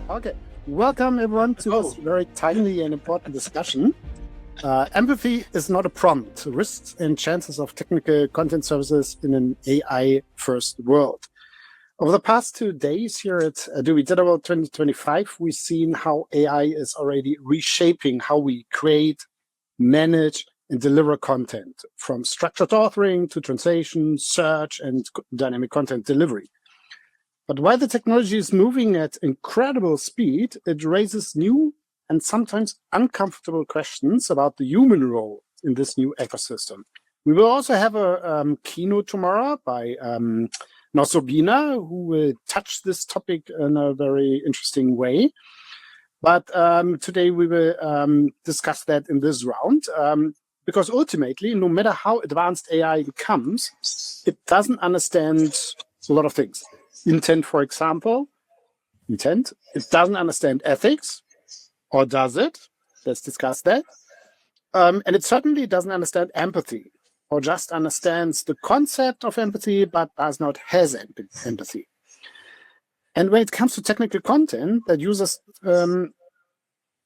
Okay, welcome everyone to this very timely and important discussion. Empathy is not a prompt. Risks and chances of technical content services in an AI-first world. Over the past 2 days here at Adobe ADW25, we've seen how AI is already reshaping how we create, manage, and deliver content, from structured authoring to translation, search, and dynamic content delivery. But while the technology is moving at incredible speed, it raises new and sometimes uncomfortable questions about the human role in this new ecosystem. We will also have a keynote tomorrow by Nosobina, who will touch this topic in a very interesting way. But today we will discuss that in this round, because ultimately, no matter how advanced AI becomes, it doesn't understand a lot of things. Intent, for example, it doesn't understand ethics, or does it? Let's discuss that. And it certainly doesn't understand empathy, or just understands the concept of empathy, but does not has empathy. And when it comes to technical content that users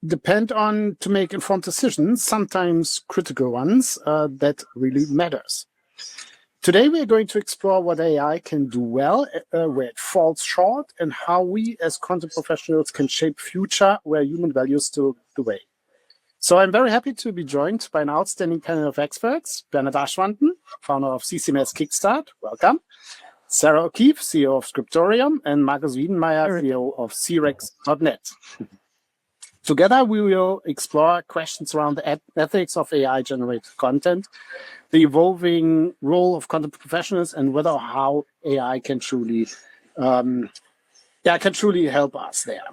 depend on to make informed decisions, sometimes critical ones, that really matters. Today, we are going to explore what AI can do well, where it falls short, and how we as content professionals can shape future where human values still the way. So I'm very happy to be joined by an outstanding panel of experts: Bernard Aschwanden, founder of CCMS Kickstart, welcome; Sarah O'Keefe, CEO of Scriptorium; and Markus Wiedenmaier, CEO of CREX.net. Together, we will explore questions around the ethics of AI-generated content, the evolving role of content professionals, and whether or how AI can truly help us there.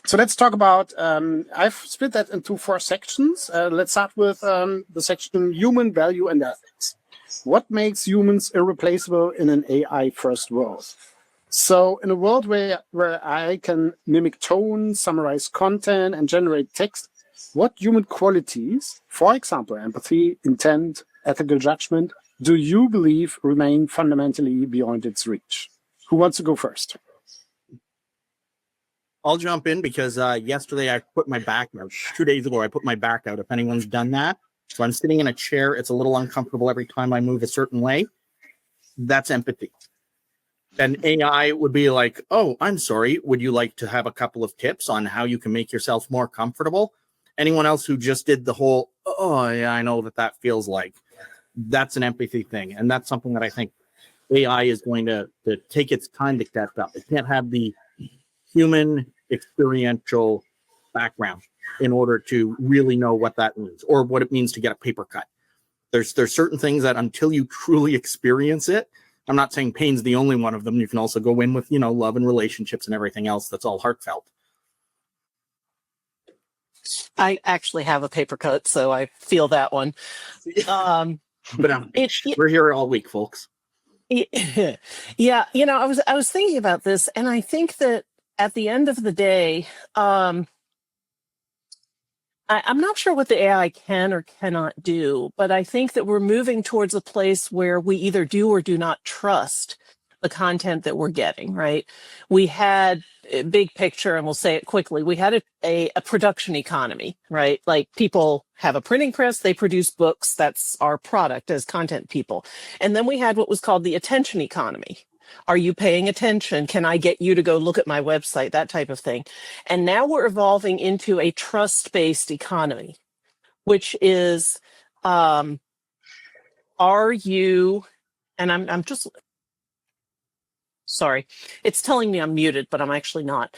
So let's talk about, I've split that into 4 sections. Let's start with the section Human Value and Ethics. What makes humans irreplaceable in an AI-first world? So in a world where AI can mimic tone, summarize content, and generate text, what human qualities, for example, empathy, intent, ethical judgment, do you believe remain fundamentally beyond its reach? Who wants to go first? I'll jump in because yesterday I put my back, or 2 days ago, I put my back out, if anyone's done that. So I'm sitting in a chair. It's a little uncomfortable every time I move a certain way. That's empathy. And AI would be like, oh, I'm sorry. Would you like to have a couple of tips on how you can make yourself more comfortable? Anyone else who just did the whole, oh, yeah, I know what that feels like. That's an empathy thing. And that's something that I think AI is going to take its time to catch up. It can't have the human experiential background in order to really know what that means or what it means to get a paper cut. There's certain things that until you truly experience it, I'm not saying pain's the only one of them. You can also go in with, love and relationships and everything else that's all heartfelt. I actually have a paper cut, so I feel that one. But we're here all week, folks. Yeah, I was thinking about this, and I think that at the end of the day, I'm not sure what the AI can or cannot do, but I think that we're moving towards a place where we either do or do not trust the content that we're getting, right? We had a big picture, and we'll say it quickly. We had a production economy, right? Like, people have a printing press, they produce books. That's our product as content people. And then we had what was called the attention economy. Are you paying attention? Can I get you to go look at my website? That type of thing. And now we're evolving into a trust-based economy, which is, are you, and I'm just, sorry, it's telling me I'm muted, but I'm actually not.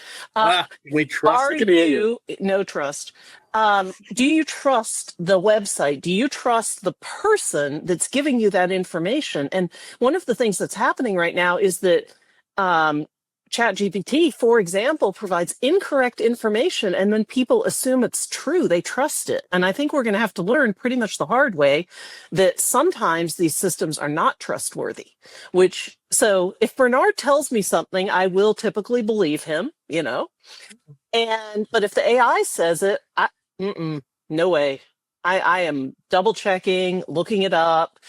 We trust. Are you, no trust. Do you trust the website? Do you trust the person that's giving you that information? And one of the things that's happening right now is that ChatGPT, for example, provides incorrect information, and then people assume it's true. They trust it. And I think we're going to have to learn pretty much the hard way that sometimes these systems are not trustworthy, so if Bernard tells me something, I will typically believe him, but if the AI says it, no way. I am double checking, looking it up,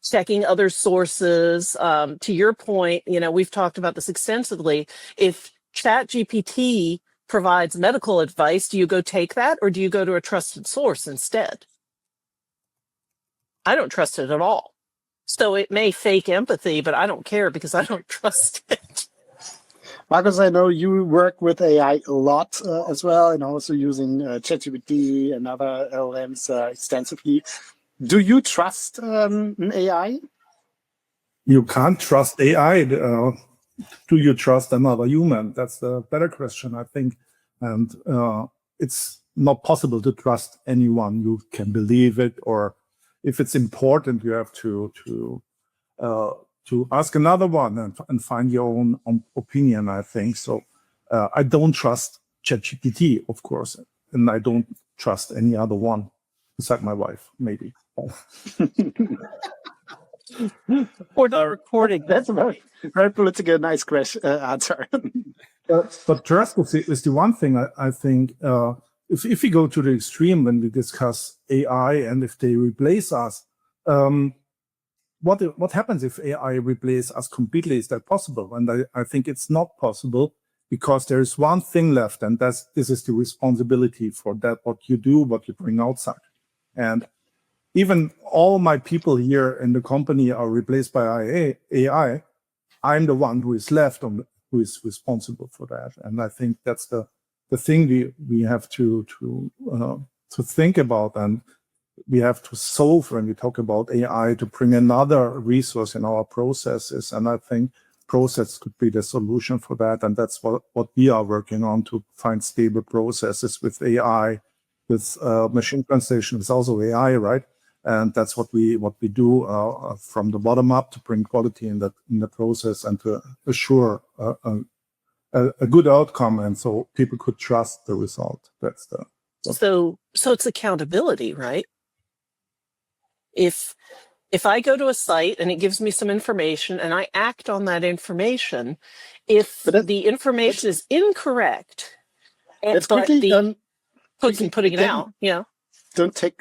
checking other sources. To your point, we've talked about this extensively. If ChatGPT provides medical advice, do you go take that, or do you go to a trusted source instead? I don't trust it at all. So it may fake empathy, but I don't care because I don't trust it. Markus, I know you work with AI a lot as well, and also using ChatGPT and other LLMs extensively. Do you trust an AI? You can't trust AI. Do you trust another human? That's the better question, I think. And it's not possible to trust anyone. You can believe it, or if it's important, you have to ask another one and find your own opinion, I think. So I don't trust ChatGPT, of course, and I don't trust any other one, beside my wife, maybe. Or not recording. That's a very political, nice question, answer. But trust is the one thing I think, if we go to the extreme when we discuss AI and if they replace us, what happens if AI replaces us completely? Is that possible? And I think it's not possible, because there is one thing left, and this is the responsibility for that, what you do, what you bring outside. And even all my people here in the company are replaced by AI. I'm the one who is left, who is responsible for that. And I think that's the thing we have to think about, and we have to solve when we talk about AI, to bring another resource in our processes. And I think process could be the solution for that. And that's what we are working on, to find stable processes with AI, with machine translation. It's also AI, right? And that's what we do from the bottom up, to bring quality in the process and to assure a good outcome, and so people could trust the result. That's the so it's accountability, right? If I go to a site and it gives me some information and I act on that information, if the information is incorrect, Let's quickly putting it out, yeah. Don't take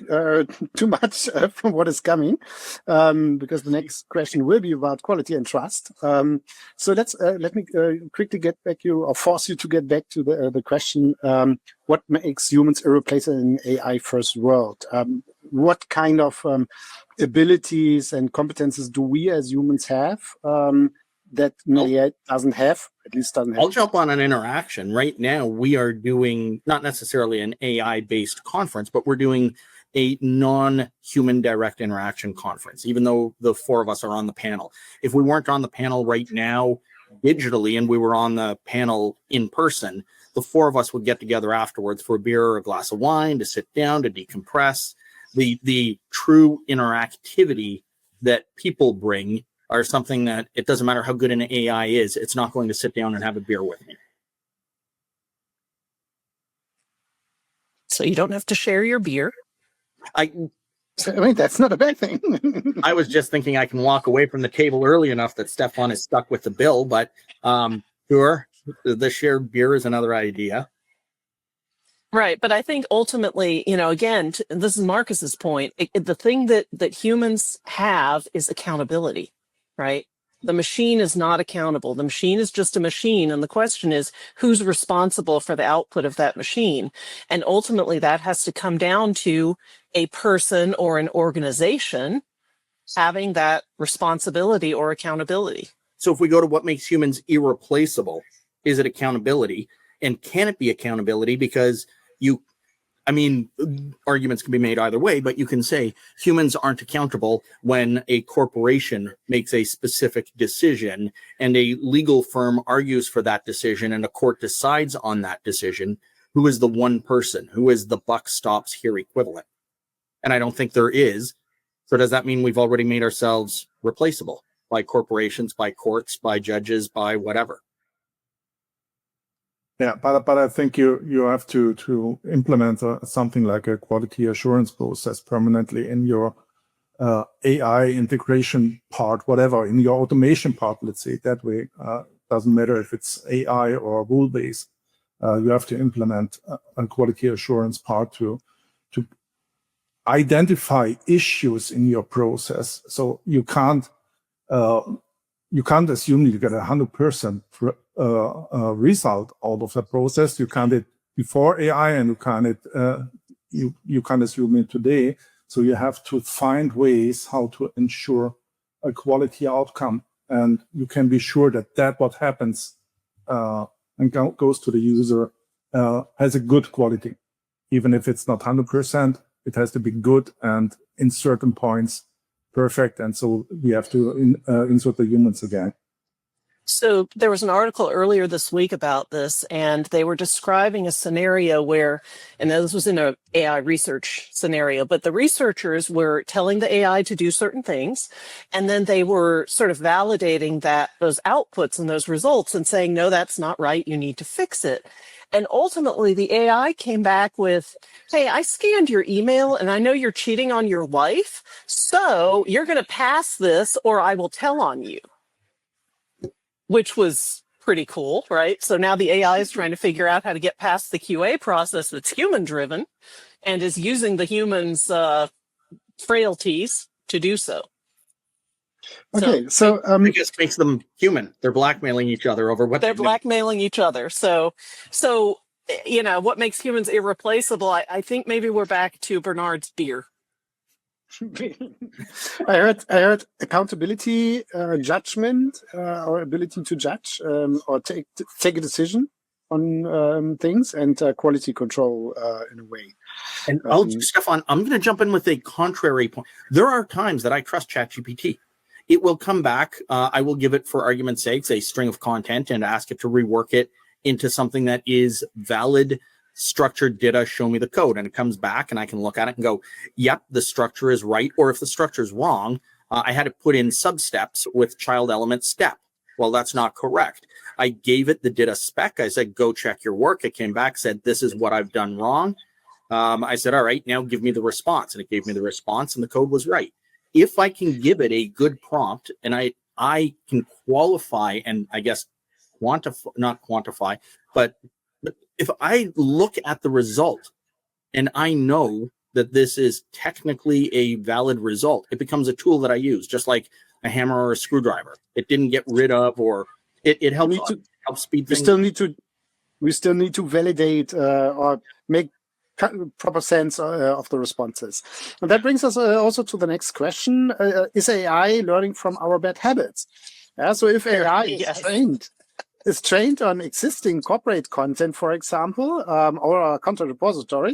too much from what is coming, because the next question will be about quality and trust. So let me quickly get back or force you to get back to the question: what makes humans irreplaceable in an AI-first world? What kind of abilities and competences do we as humans have that AI doesn't have? At least doesn't have. I'll jump on an interaction. Right now, we are doing not necessarily an AI-based conference, but we're doing a non-human direct interaction conference, even though the four of us are on the panel. If we weren't on the panel right now digitally and we were on the panel in person, the four of us would get together afterwards for a beer or a glass of wine, to sit down, to decompress. The true interactivity that people bring are something that it doesn't matter how good an AI is, it's not going to sit down and have a beer with me. So you don't have to share your beer. I mean, that's not a bad thing. I was just thinking I can walk away from the table early enough that Stefan is stuck with the bill, but sure, the shared beer is another idea. Right. But I think ultimately, again, this is Marcus's point. The thing that humans have is accountability, right? The machine is not accountable. The machine is just a machine. And the question is, who's responsible for the output of that machine? And ultimately, that has to come down to a person or an organization having that responsibility or accountability. So if we go to what makes humans irreplaceable, is it accountability? And can it be accountability? Because arguments can be made either way, but you can say humans aren't accountable when a corporation makes a specific decision and a legal firm argues for that decision and a court decides on that decision. Who is the one person? Who is the buck stops here equivalent? And I don't think there is. So does that mean we've already made ourselves replaceable by corporations, by courts, by judges, by whatever? Yeah, but I think you have to implement something like a quality assurance process permanently in your AI integration part, whatever, in your automation part, let's say it that way. Doesn't matter if it's AI or rule-based. You have to implement a quality assurance part to identify issues in your process. So you can't you can't assume you get 100% result out of the process. You can't it before AI, and you can't assume it today. So you have to find ways how to ensure a quality outcome, and you can be sure that what happens and goes to the user has a good quality, even if it's not 100%. It has to be good and in certain points perfect, and so we have to insert the humans again. So there was an article earlier this week about this, and they were describing a scenario where, and this was in an AI research scenario, but the researchers were telling the AI to do certain things, and then they were sort of validating those outputs and those results and saying, no, that's not right, you need to fix it. And ultimately, the AI came back with, hey, I scanned your email and I know you're cheating on your wife, so you're going to pass this or I will tell on you. Which was pretty cool, right? So now the AI is trying to figure out how to get past the QA process that's human-driven and is using the humans' frailties to do so. Okay, I guess makes them human. They're blackmailing each other over what they're blackmailing each other. So what makes humans irreplaceable? I think maybe we're back to Bernard's beer. I heard accountability, judgment, or ability to judge or take a decision on things, and quality control in a way. And Stefan, I'm going to jump in with a contrary point. There are times that I trust ChatGPT. It will come back. I will give it, for argument's sake, a string of content and ask it to rework it into something that is valid, structured data, show me the code. And it comes back and I can look at it and go, yep, the structure is right. Or if the structure is wrong, I had to put in sub-steps with child element step. Well, that's not correct. I gave it the data spec. I said, go check your work. It came back, said, this is what I've done wrong. I said, all right, now give me the response. And it gave me the response and the code was right. If I can give it a good prompt and I can qualify and I guess not quantify, but if I look at the result and I know that this is technically a valid result, it becomes a tool that I use, just like a hammer or a screwdriver. It didn't get rid of, or it helps speed things. We still need to validate or make proper sense of the responses. And that brings us also to the next question. Is AI learning from our bad habits? So if AI is trained on existing corporate content, for example, or a content repository,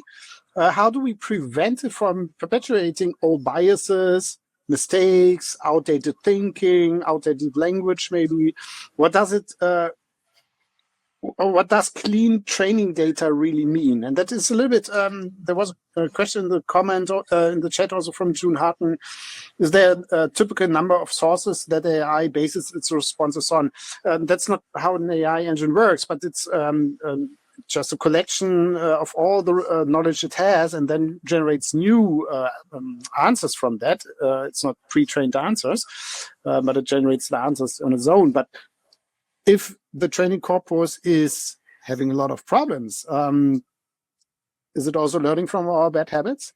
how do we prevent it from perpetuating old biases, mistakes, outdated thinking, outdated language, maybe? What does clean training data really mean? And that is a little bit, there was a question in the comment in the chat also from June Harton. Is there a typical number of sources that AI bases its responses on? That's not how an AI engine works, but it's just a collection of all the knowledge it has and then generates new answers from that. It's not pre-trained answers, but it generates the answers on its own. But if the training corpus is having a lot of problems, is it also learning from our bad habits?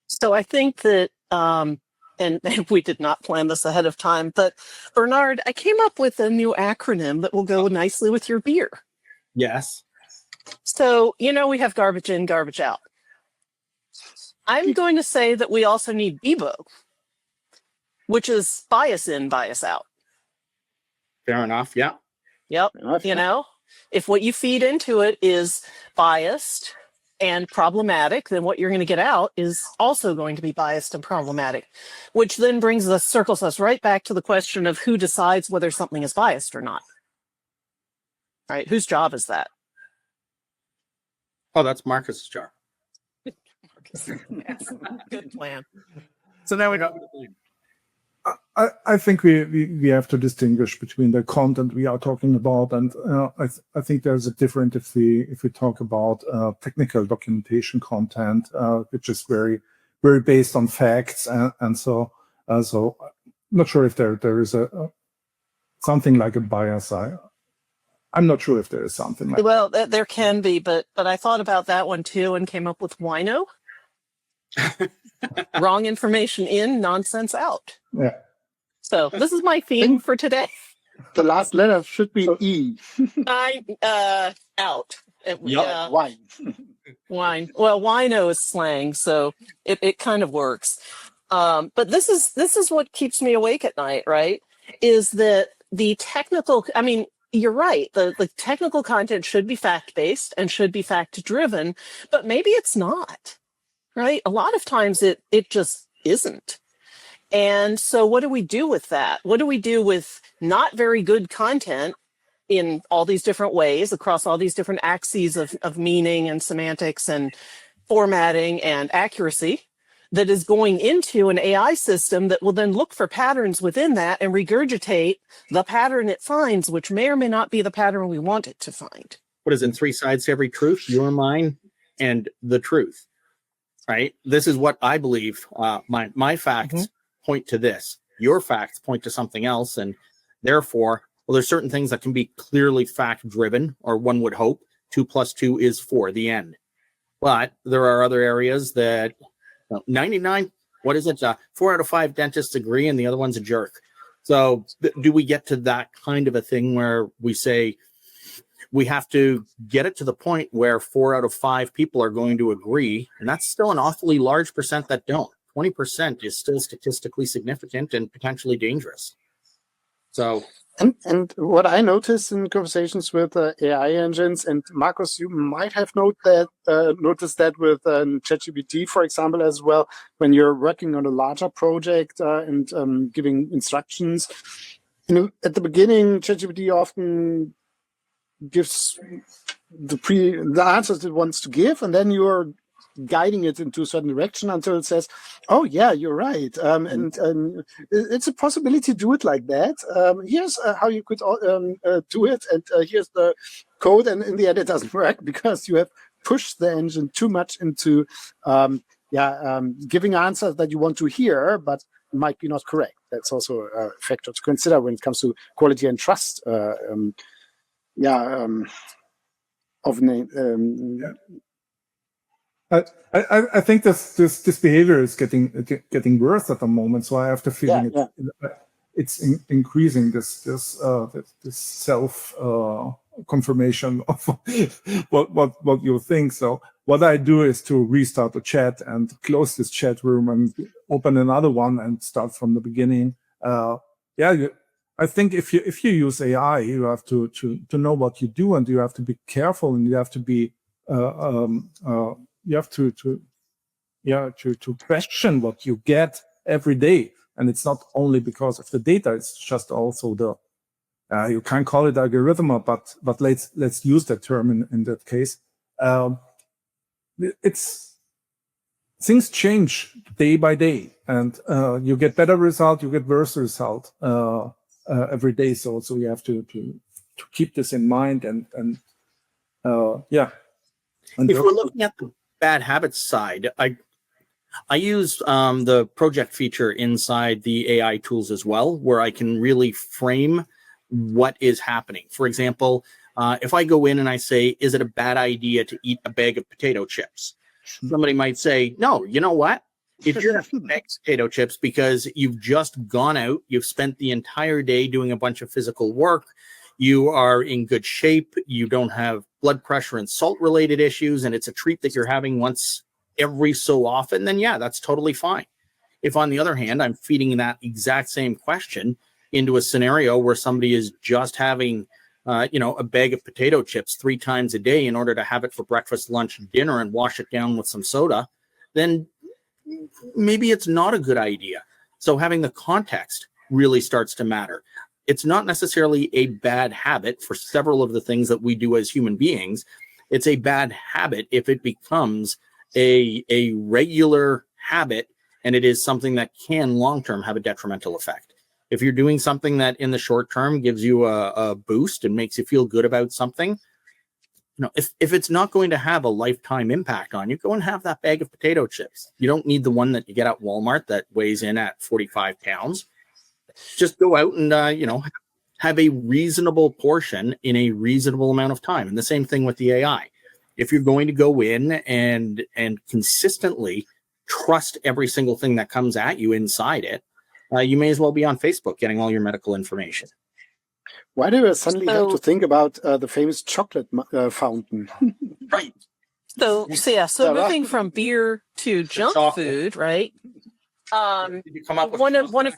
So I think that, and we did not plan this ahead of time, but Bernard, I came up with a new acronym that will go nicely with your beer. Yes. So, we have garbage in, garbage out. I'm going to say that we also need BIBO, which is bias in, bias out. Fair enough. Yeah. Yep. If what you feed into it is biased and problematic, then what you're going to get out is also going to be biased and problematic, which then circles us right back to the question of who decides whether something is biased or not. Right? Whose job is that? Oh, that's Marcus's job. Yes. Good plan. So now we know. I think we have to distinguish between the content we are talking about, and I think there's a difference if we talk about technical documentation content, which is very very based on facts, and so I'm not sure if there is something like a bias. I'm not sure if there is something like. Well, there can be, but I thought about that one too and came up with wino. Wrong information in, nonsense out. Yeah. So this is my theme for today. The last letter should be E. Out. Wine. Wine. Well, wino is slang, so it kind of works. But this is what keeps me awake at night, right? Is that the technical, I mean, you're right. The technical content should be fact-based and should be fact-driven, but maybe it's not, right? A lot of times it just isn't. And so what do we do with that? What do we do with not very good content in all these different ways across all these different axes of meaning and semantics and formatting and accuracy that is going into an AI system that will then look for patterns within that and regurgitate the pattern it finds, which may or may not be the pattern we want it to find. What is in 3 sides to every truth? Your, mine, and the truth, right? This is what I believe. My facts point to this. Your facts point to something else. And therefore, well, there's certain things that can be clearly fact-driven, or one would hope. 2 + 2 is 4, the end. But there are other areas that 99, what is it? 4 out of 5 dentists agree, and the other one's a jerk. So do we get to that kind of a thing where we say we have to get it to the point where 4 out of 5 people are going to agree? And that's still an awfully large percent that don't. 20% is still statistically significant and potentially dangerous. So, and what I noticed in conversations with AI engines, and Markus, you might have noticed that with ChatGPT, for example, as well, when you're working on a larger project and giving instructions. At the beginning, ChatGPT often gives the answers it wants to give, and then you're guiding it into a certain direction until it says, "Oh yeah, you're right," and it's a possibility to do it like that. Here's how you could do it, and here's the code. And in the end, it doesn't work because you have pushed the engine too much into giving answers that you want to hear, but might be not correct. That's also a factor to consider when it comes to quality and trust. I think this behavior is getting worse at the moment. So I have the feeling it's increasing this self confirmation of what you think. So what I do is to restart the chat and close this chat room and open another one and start from the beginning. I think if you use AI, you have to know what you do, and you have to be careful, and you have to be you have to question what you get every day. And it's not only because of the data, it's just also the you can call it algorithm, but let's use that term in that case. It's things change day by day, and you get better result, you get worse result every day. So you have to keep this in mind, and if we're looking at the bad habits side, I use the project feature inside the AI tools as well, where I can really frame what is happening. For example, if I go in and I say, is it a bad idea to eat a bag of potato chips? Somebody might say, no, you know what? If you're having potato chips because you've just gone out, you've spent the entire day doing a bunch of physical work, you are in good shape, you don't have blood pressure and salt related issues, and it's a treat that you're having once every so often, then yeah, that's totally fine. If on the other hand, I'm feeding that exact same question into a scenario where somebody is just having a bag of potato chips 3 times a day in order to have it for breakfast, lunch, and dinner and wash it down with some soda, then maybe it's not a good idea. So having the context really starts to matter. It's not necessarily a bad habit for several of the things that we do as human beings. It's a bad habit if it becomes a regular habit, and it is something that can long-term have a detrimental effect. If you're doing something that in the short term gives you a boost and makes you feel good about something, if it's not going to have a lifetime impact on you, go and have that bag of potato chips. You don't need the one that you get at Walmart that weighs in at 45 pounds. Just go out and, have a reasonable portion in a reasonable amount of time. And the same thing with the AI. If you're going to go in and consistently trust every single thing that comes at you inside it, you may as well be on Facebook getting all your medical information. Why do I suddenly have to think about the famous chocolate fountain? Right. So Sarah? moving from beer to junk chocolate. food, right? Did you come up with One of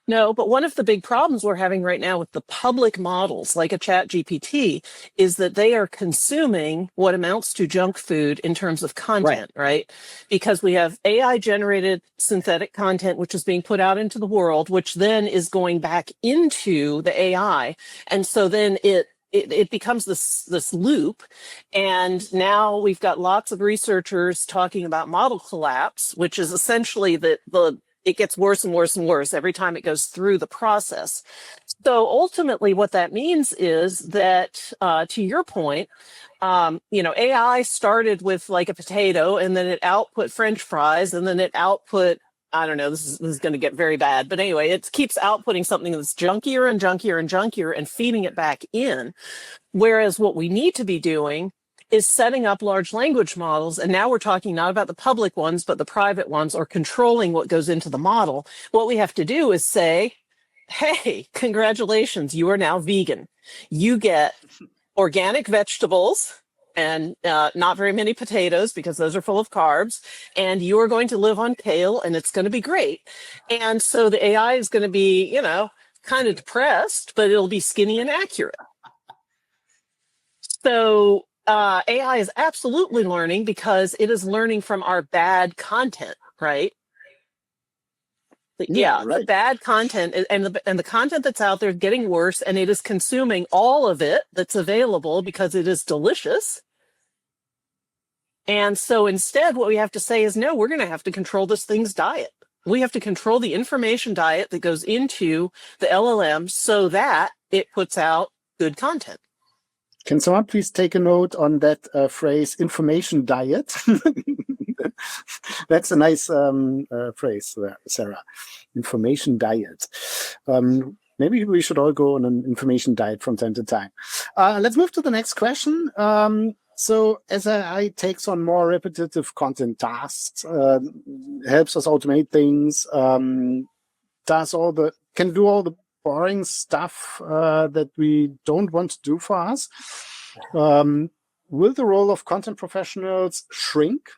No, but one of the big problems we're having right now with the public models, like a Chat GPT, is that they are consuming what amounts to junk food in terms of content, right? Because we have AI generated synthetic content, which is being put out into the world, which then is going back into the AI. And so then it becomes this loop. And now we've got lots of researchers talking about model collapse, which is essentially that it gets worse and worse and worse every time it goes through the process. So ultimately what that means is that, to your point, AI started with like a potato, and then it output French fries, and then it output, I don't know, this is going to get very bad, but anyway, it keeps outputting something that's junkier and junkier and junkier and feeding it back in. Whereas what we need to be doing is setting up large language models. And now we're talking not about the public ones, but the private ones, or controlling what goes into the model. What we have to do is say, hey, congratulations, you are now vegan. You get organic vegetables and not very many potatoes, because those are full of carbs, and you are going to live on kale, and it's going to be great. And so the AI is going to be, kind of depressed, but it'll be skinny and accurate. So AI is absolutely learning, because it is learning from our bad content, right? Yeah, right. The bad content and the content that's out there is getting worse, and it is consuming all of it that's available because it is delicious. And so instead, what we have to say is, no, we're going to have to control this thing's diet. We have to control the information diet that goes into the LLM so that it puts out good content. Can someone please take a note on that phrase, information diet? That's a nice phrase, Sarah. Information diet. Maybe we should all go on an information diet from time to time. Let's move to the next question. So as AI takes on more repetitive content tasks, helps us automate things, can do all the boring stuff that we don't want to do for us, will the role of content professionals shrink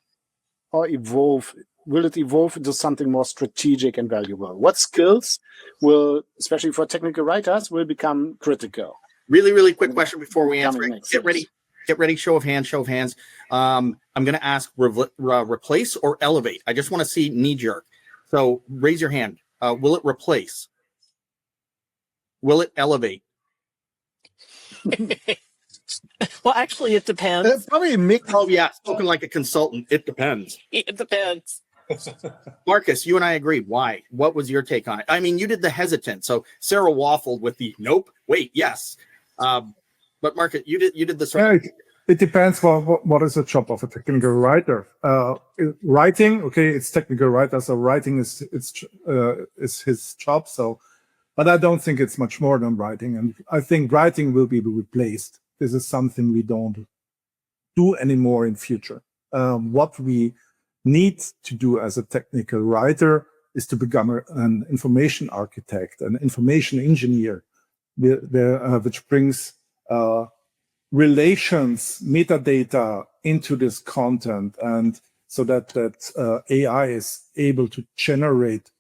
or evolve? Will it evolve into something more strategic and valuable? What skills will, especially for technical writers, will become critical? Really, really quick question before we answer it. Get ready. Show of hands. I'm going to ask replace or elevate. I just want to see knee jerk. So raise your hand. Will it replace? Will it elevate? Well, actually, it depends. Probably a mix. Oh, yeah. Spoken like a consultant. It depends. It depends. Marcus, you and I agree. Why? What was your take on it? I mean, you did the hesitant. So Sarah waffled with the nope, wait, yes. But Marcus, you did the sort of... It depends what is the job of a technical writer. Writing, okay, it's technical writer, so writing is his job. So, but I don't think it's much more than writing, and I think writing will be replaced. This is something we don't do anymore in future. What we need to do as a technical writer is to become an information architect, an information engineer, which brings relations, metadata into this content, and so that AI is able to generate,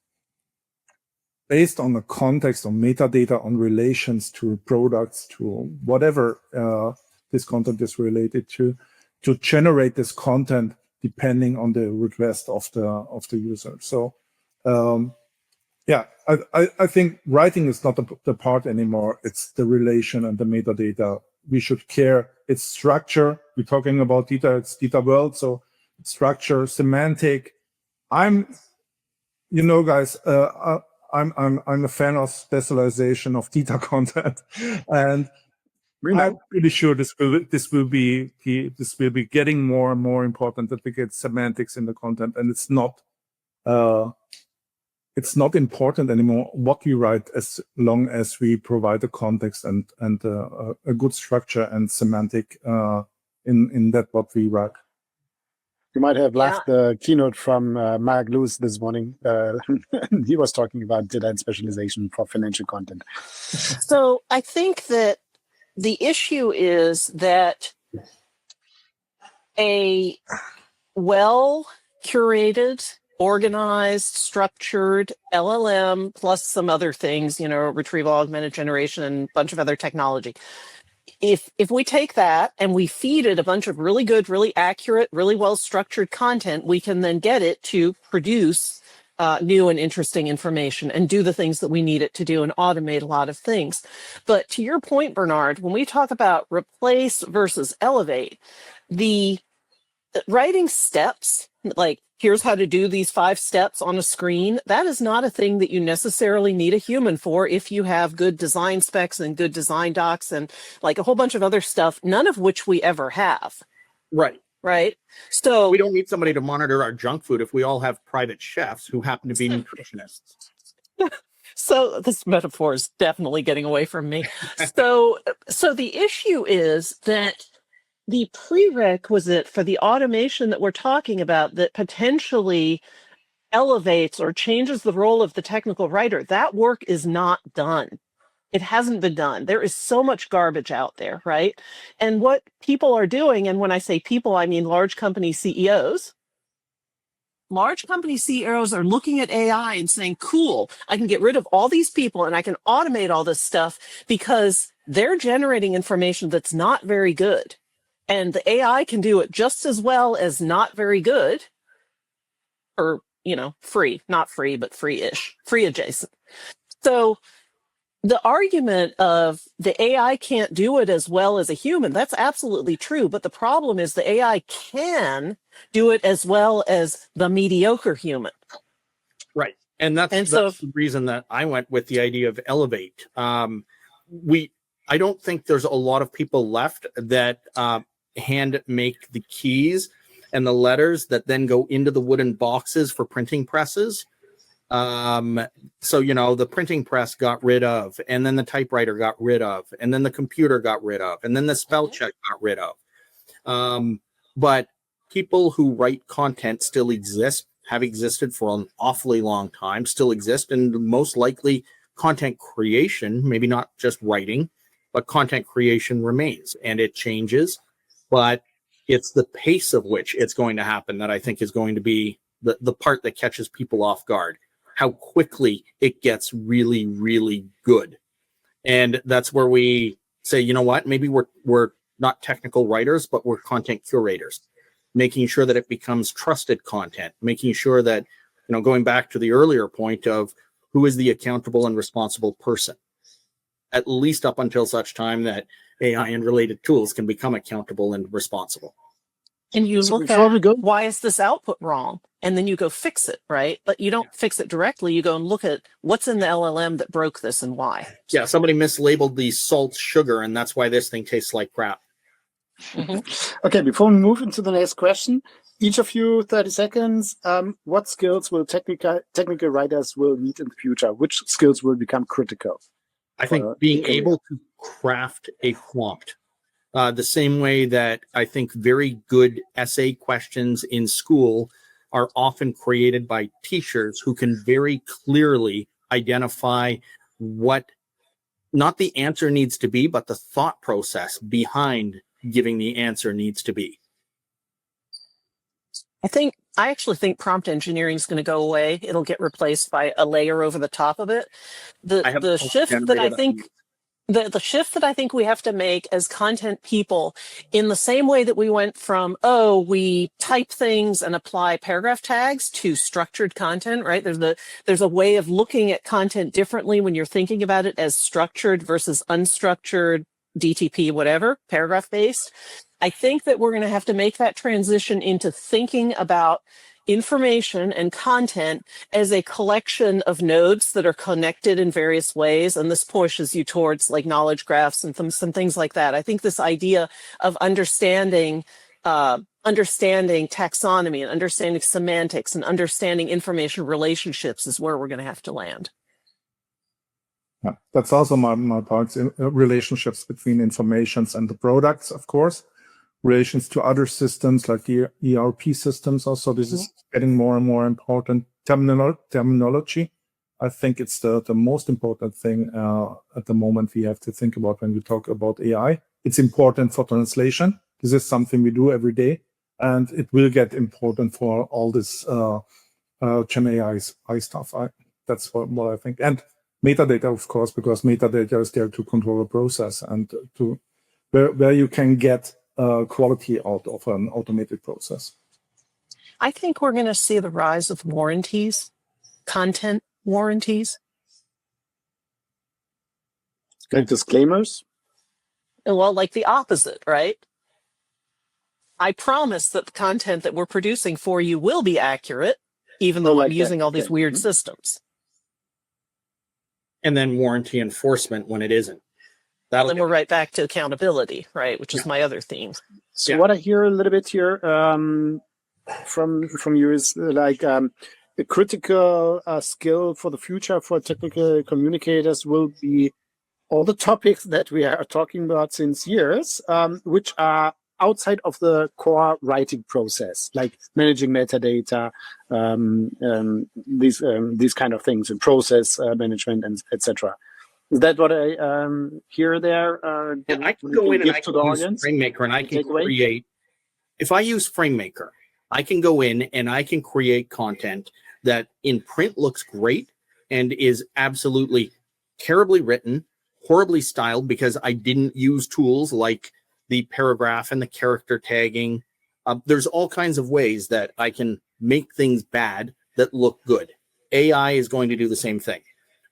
based on the context, on metadata, on relations to products, to whatever this content is related to generate this content depending on the request of the user. So yeah, I think writing is not the part anymore. It's the relation and the metadata. We should care. It's structure. We're talking about data. It's data world. So structure, semantic. Guys, I'm a fan of specialization of data content, and I'm pretty sure this will be getting more and more important, that we get semantics in the content, and it's not important anymore what we write, as long as we provide the context and a good structure and semantic in that what we write. You might have left the keynote from Mark Lewis this morning. He was talking about design specialization for financial content. So I think that the issue is that a well-curated, organized, structured LLM plus some other things, retrieval augmented generation and a bunch of other technology. If we take that and we feed it a bunch of really good, really accurate, really well-structured content, we can then get it to produce new and interesting information and do the things that we need it to do and automate a lot of things. But to your point, Bernard, when we talk about replace versus elevate, the writing steps, like here's how to do these 5 steps on a screen, that is not a thing that you necessarily need a human for if you have good design specs and good design docs and like a whole bunch of other stuff, none of which we ever have. Right. So we don't need somebody to monitor our junk food if we all have private chefs who happen to be nutritionists. So this metaphor is definitely getting away from me. So the issue is that the prerequisite for the automation that we're talking about that potentially elevates or changes the role of the technical writer, that work is not done. It hasn't been done. There is so much garbage out there, right? And what people are doing, and when I say people, I mean large company CEOs. Large company CEOs are looking at AI and saying, cool, I can get rid of all these people and I can automate all this stuff because they're generating information that's not very good. And the AI can do it just as well as not very good, or, free, not free, but free-ish, free adjacent. So the argument of the AI can't do it as well as a human, that's absolutely true. But the problem is the AI can do it as well as the mediocre human. Right. And that's the reason that I went with the idea of elevate. I don't think there's a lot of people left that hand make the keys and the letters that then go into the wooden boxes for printing presses. So, the printing press got rid of, and then the typewriter got rid of, and then the computer got rid of, and then the spell check got rid of. But people who write content still exist, have existed for an awfully long time, still exist, and most likely content creation, maybe not just writing, but content creation remains, and it changes. But it's the pace of which it's going to happen that I think is going to be the part that catches people off guard. How quickly it gets really, really good. And that's where we say, you know what, maybe we're not technical writers, but we're content curators, making sure that it becomes trusted content, making sure that, going back to the earlier point of who is the accountable and responsible person, at least up until such time that AI and related tools can become accountable and responsible. And you look at why is this output wrong? And then you go fix it, right? But you don't fix it directly. You go and look at what's in the LLM that broke this and why. Yeah, somebody mislabeled the salt sugar, and that's why this thing tastes like crap. Mm-hmm. Okay, before we move into the next question, each of you 30 seconds. What skills will technical writers will need in the future? Which skills will become critical? I think being able to craft a prompt. The same way that I think very good essay questions in school are often created by teachers who can very clearly identify what not the answer needs to be, but the thought process behind giving the answer needs to be. I actually think prompt engineering is going to go away. It'll get replaced by a layer over the top of it. The shift that I think we have to make as content people, in the same way that we went from, we type things and apply paragraph tags to structured content, right? There's a way of looking at content differently when you're thinking about it as structured versus unstructured, DTP, whatever, paragraph based. I think that we're going to have to make that transition into thinking about information and content as a collection of nodes that are connected in various ways. And this pushes you towards like knowledge graphs and some things like that. I think this idea of understanding taxonomy and understanding semantics and understanding information relationships is where we're going to have to land. Yeah, that's also my part, relationships between informations and the products, of course. relations to other systems like the ERP systems. Also, this is getting more and more important. Terminology. I think it's the most important thing at the moment we have to think about when we talk about AI. It's important for translation. This is something we do every day, and it will get important for all this Gen AI stuff. That's what I think. And metadata, of course, because metadata is there to control the process and to where you can get quality out of an automated process. I think we're going to see the rise of warranties, content warranties. Like disclaimers? Well, like the opposite, right? I promise that the content that we're producing for you will be accurate, even though like I'm using that. all these Okay. weird systems. And then warranty enforcement when it isn't. That'll Then we're right back to accountability, right? Which is my other theme. So Yeah. what I hear a little bit here from you is like a critical skill for the future for technical communicators will be all the topics that we are talking about since years, which are outside of the core writing process, like managing metadata, these kind of things, and process management, and etc. Is that what I hear there? Yeah, I can go in and I to can the use audience? FrameMaker and I can Takeaway? create. If I use FrameMaker, I can go in and I can create content that in print looks great and is absolutely terribly written, horribly styled because I didn't use tools like the paragraph and the character tagging. There's all kinds of ways that I can make things bad that look good. AI is going to do the same thing.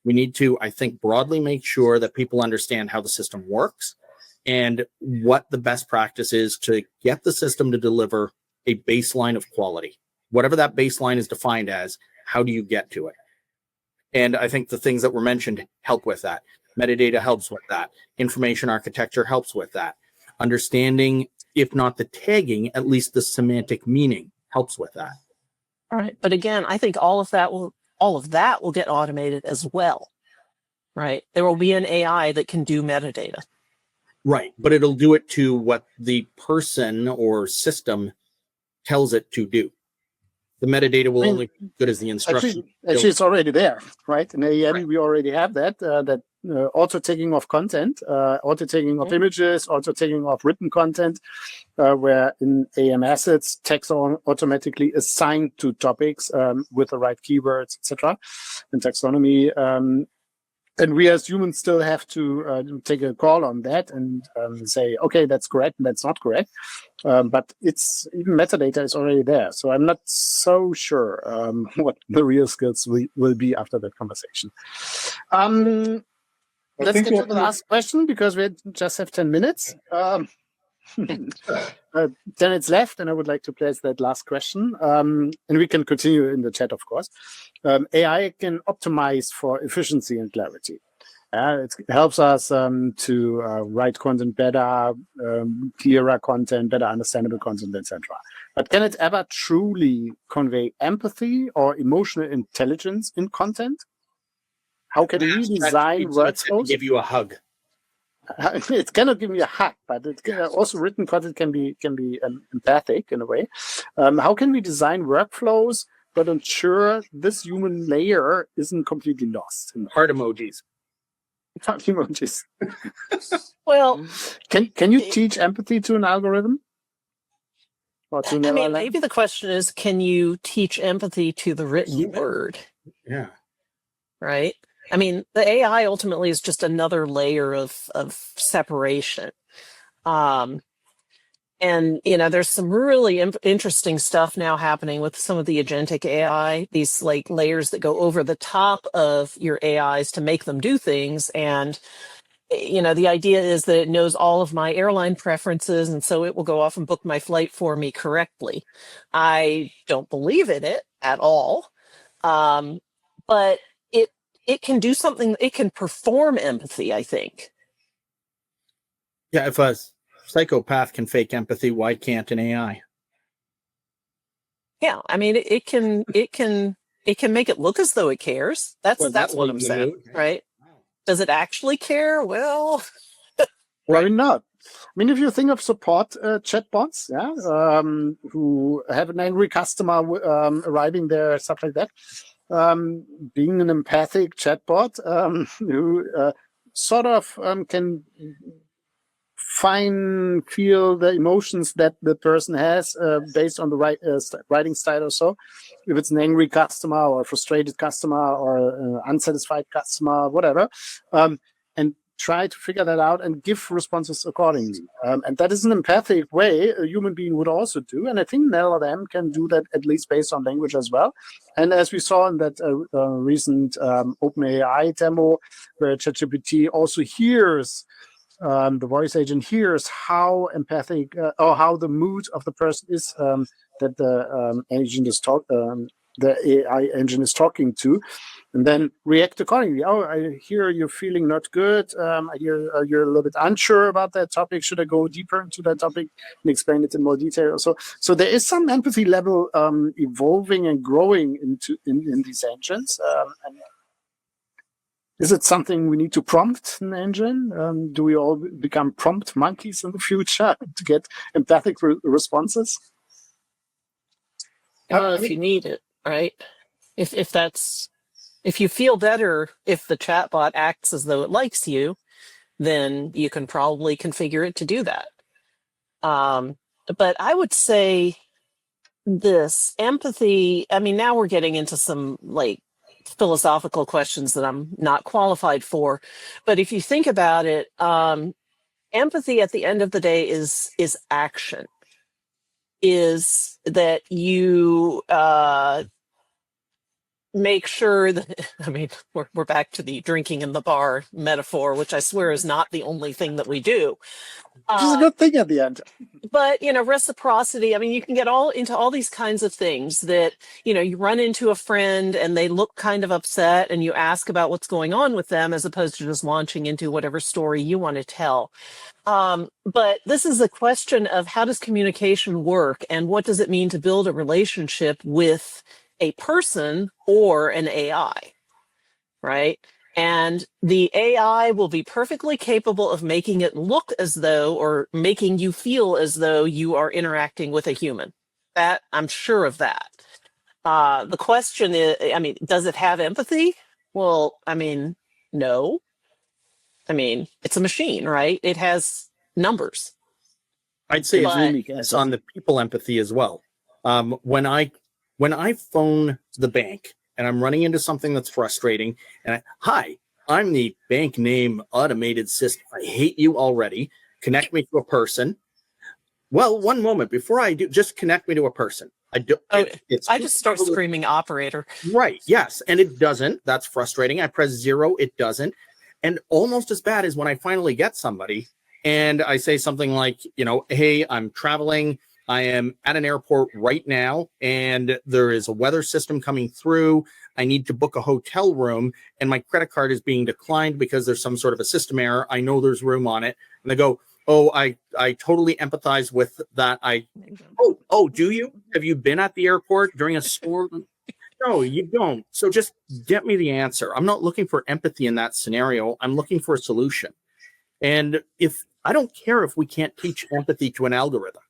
We need to, I think, broadly make sure that people understand how the system works and what the best practice is to get the system to deliver a baseline of quality. Whatever that baseline is defined as, how do you get to it? And I think the things that were mentioned help with that. Metadata helps with that. Information architecture helps with that. Understanding, if not the tagging, at least the semantic meaning helps with that. All right. But again, I think all of that will get automated as well, right? There will be an AI that can do metadata. Right. But it'll do it to what the person or system tells it to do. The metadata will only be good as the instruction. Actually, it's already there, right? In AEM, Right. we already have that auto tagging of content, auto tagging of images, auto tagging of written content, where in AM assets, text are automatically assigned to topics with the right keywords, etc. And taxonomy. And we as humans still have to take a call on that and say, okay, that's correct and that's not correct. But it's even metadata is already there. So I'm not so sure what the real skills will be after that conversation. Let's get to the last question because we just have 10 minutes. 10 minutes left, and I would like to place that last question. And we can continue in the chat, of course. AI can optimize for efficiency and clarity. It helps us to write content better, clearer content, better understandable content, etc. But can it ever truly convey empathy or emotional intelligence in content? How can we design workflows? Give you a hug. It cannot give me a hug, but it can, also written content can be empathic in a way. How can we design workflows but ensure this human layer isn't completely lost? Heart emojis. Heart emojis. Well, can you teach empathy to an algorithm? Or to an I mean, LLM? maybe the question is, can you teach empathy to the written word? Yeah. Right? I mean, the AI ultimately is just another layer of separation. And, you know, there's some really interesting stuff now happening with some of the agentic AI, these like layers that go over the top of your AIs to make them do things. And, you know, the idea is that it knows all of my airline preferences, and so it will go off and book my flight for me correctly. I don't believe in it at all. But it can do something, it can perform empathy, I think. Yeah, if a psychopath can fake empathy, why can't an AI? Yeah, I mean, it can make it look as though it cares. That's what I'm saying, right? Does it actually care? Well, Probably not. I mean, if you think of support chatbots, who have an angry customer arriving there, stuff like that, being an empathic chatbot who sort of can feel the emotions that the person has based on the writing style or so. If it's an angry customer or a frustrated customer or an unsatisfied customer, whatever, and try to figure that out and give responses accordingly. And that is an empathic way a human being would also do. And I think an LLM can do that, at least based on language as well. And as we saw in that recent OpenAI demo, where ChatGPT also hears, the voice agent hears how empathic or how the mood of the person is that the agent is the AI engine is talking to, and then react accordingly. Oh, I hear you're feeling not good. I hear you're a little bit unsure about that topic. Should I go deeper into that topic and explain it in more detail? So there is some empathy level evolving and growing in these engines. And is it something we need to prompt an engine? Do we all become prompt monkeys in the future to get empathic responses? If you need it, right? If you feel better if the chatbot acts as though it likes you, then you can probably configure it to do that. But I would say this empathy, I mean, now we're getting into some like philosophical questions that I'm not qualified for. But if you think about it, empathy at the end of the day is action. Is that you make sure that, I mean, we're back to the drinking in the bar metaphor, which I swear is not the only thing that we do. Which is a good thing at the end. But, reciprocity, I mean, you can get into all these kinds of things that, you run into a friend and they look kind of upset and you ask about what's going on with them as opposed to just launching into whatever story you want to tell. But this is a question of how does communication work and what does it mean to build a relationship with a person or an AI, right? And the AI will be perfectly capable of making it look as though, or making you feel as though you are interacting with a human. That, I'm sure of that. The question is, I mean, does it have empathy? Well, I mean, no. I mean, it's a machine, right? It has numbers. I'd say it's on the people empathy as well. When I phone the bank and I'm running into something that's frustrating, and hi, I'm the bank name automated system. I hate you already. Connect me to a person. Well, one moment before I do, just connect me to a person. I just start screaming operator. Right. Yes. And it doesn't. That's frustrating. I press 0. It doesn't. And almost as bad is when I finally get somebody and I say something like, hey, I'm traveling. I am at an airport right now, and there is a weather system coming through. I need to book a hotel room, and my credit card is being declined because there's some sort of a system error. I know there's room on it. And they go, oh, I totally empathize with that. Oh, do you? Have you been at the airport during a storm? No, you don't. So just get me the answer. I'm not looking for empathy in that scenario. I'm looking for a solution. And I don't care if we can't teach empathy to an algorithm.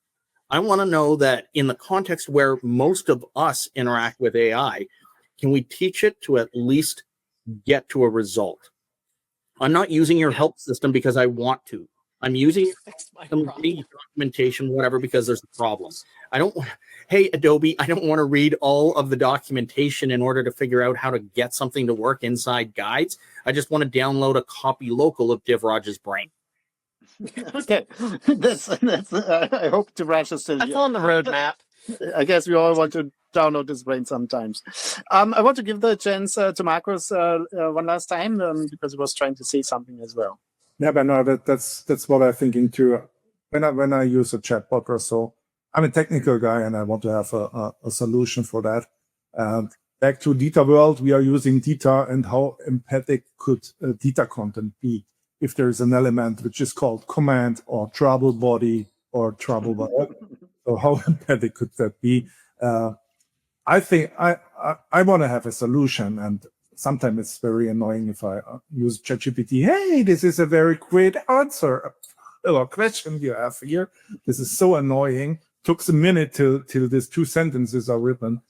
I want to know that in the context where most of us interact with AI, can we teach it to at least get to a result? I'm not using your help system because I want to. I'm using some documentation, whatever, because there's a problem. Hey, Adobe, I don't want to read all of the documentation in order to figure out how to get something to work inside guides. I just want to download a copy local of Divraj's brain. Okay, that's I hope Divraj is still here. That's on the roadmap. I guess we all want to download this brain sometimes. I want to give the chance to Markus one last time because he was trying to say something as well. Yeah, but no, that's what I'm thinking too. When I use a chatbot or so, I'm a technical guy and I want to have a solution for that. Back to data world, we are using data, and how empathic could data content be if there is an element which is called command or trouble body or trouble body. So how empathic could that be? I think I want to have a solution, and sometimes it's very annoying if I use ChatGPT. Hey, this is a very great answer. killer question you have here. This is so annoying. Took a minute till these 2 sentences are written.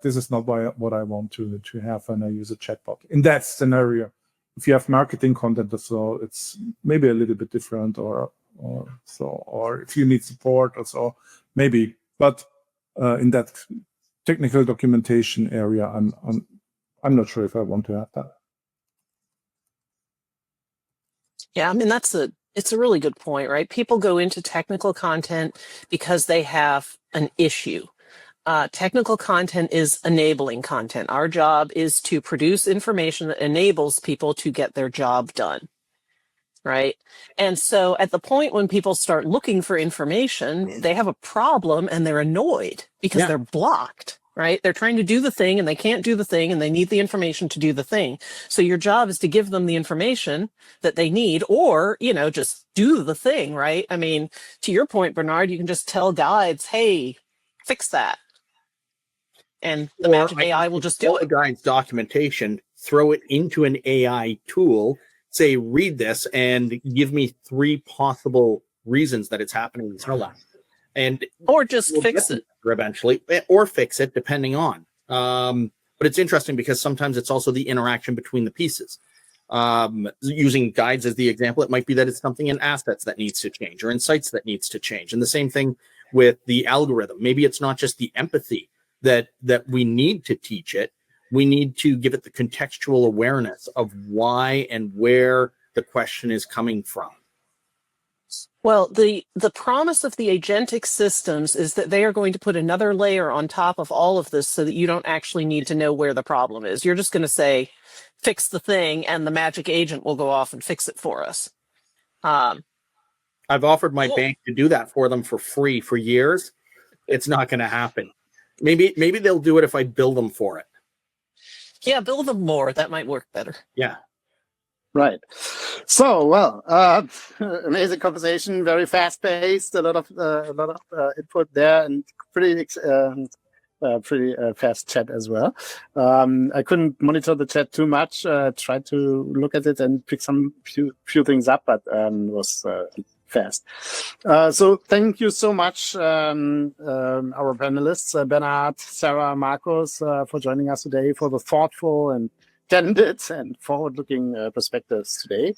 This is not what I want to have when I use a chatbot. In that scenario, if you have marketing content or so, it's maybe a little bit different, or if you need support or so, maybe. But in that technical documentation area, I'm not sure if I want to have that. Yeah, I mean, it's a really good point, right? People go into technical content because they have an issue. Technical content is enabling content. Our job is to produce information that enables people to get their job done, right? And so at the point when people start looking for information, they have a problem and they're annoyed because they're blocked, right? They're trying to do the thing and they can't do the thing and they need the information to do the thing. So your job is to give them the information that they need, or, just do the thing, right? I mean, to your point, Bernard, you can just tell guides, hey, fix that. And the magic AI will just do it. The guide's documentation, throw it into an AI tool, say, read this and give me 3 possible reasons that it's happening. Or just fix it. Eventually, or fix it, depending on. But it's interesting because sometimes it's also the interaction between the pieces. Using guides as the example, it might be that it's something in assets that needs to change or in sites that needs to change. And the same thing with the algorithm. Maybe it's not just the empathy that we need to teach it. We need to give it the contextual awareness of why and where the question is coming from. Well, the promise of the agentic systems is that they are going to put another layer on top of all of this so that you don't actually need to know where the problem is. You're just going to say, fix the thing, and the magic agent will go off and fix it for us. I've offered my bank to do that for them for free for years. It's not going to happen. Maybe they'll do it if I bill them for it. Yeah, bill them more. That might work better. Yeah. Right. So, well, amazing conversation, very fast paced, a lot of input there, and pretty fast chat as well. I couldn't monitor the chat too much. Tried to look at it and pick some few things up, but was fast. So thank you so much, our panelists, Bernard, Sarah, Markus, for joining us today, for the thoughtful and candid and forward-looking perspectives today.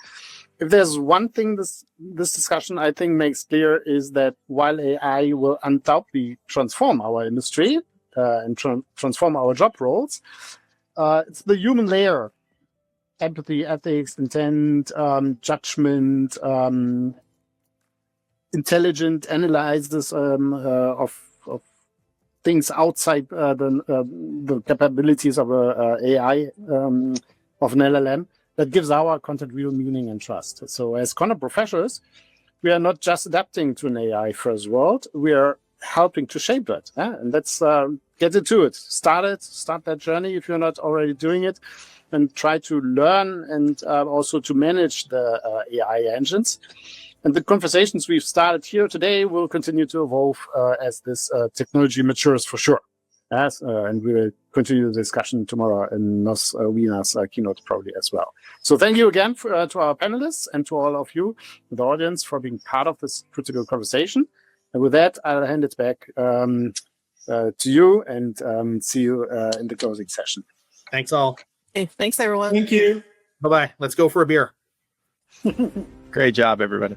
If there's one thing this discussion, I think, makes clear is that while AI will undoubtedly transform our industry and transform our job roles, it's the human layer, empathy, ethics, intent, judgment, intelligent analysis of things outside the capabilities of AI, of an LLM, that gives our content real meaning and trust. So as content professionals, we are not just adapting to an AI-first world, we are helping to shape it. And let's get into it. Start that journey if you're not already doing it, and try to learn and also to manage the AI engines. And the conversations we've started here today will continue to evolve as this technology matures, for sure. And we will continue the discussion tomorrow in Wiener's keynote probably as well. So thank you again to our panelists and to all of you, the audience, for being part of this critical conversation. And with that, I'll hand it back to you and see you in the closing session. Thanks all. Okay, thanks, everyone. Thank you. Bye-bye. Let's go for a beer. Great job, everybody.